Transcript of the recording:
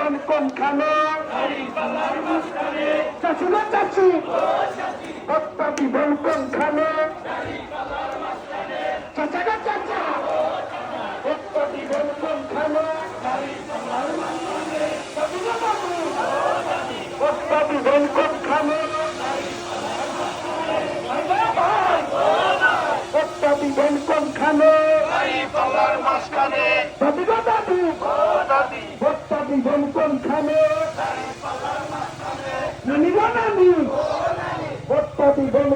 দিবেন কোনখানে চাচি না চাচি ভোটটা দিবেন কোনখানে চাচা না চাচা ভোটটা দিবেন কোনখানে ভোটটা দিবেন কোনখানে ভোটটা দিবেন কোনখানে দাদি গো দাদি ভোটটা দিবেন কোনখানে নানি গো নানি ভোটটা দিবেন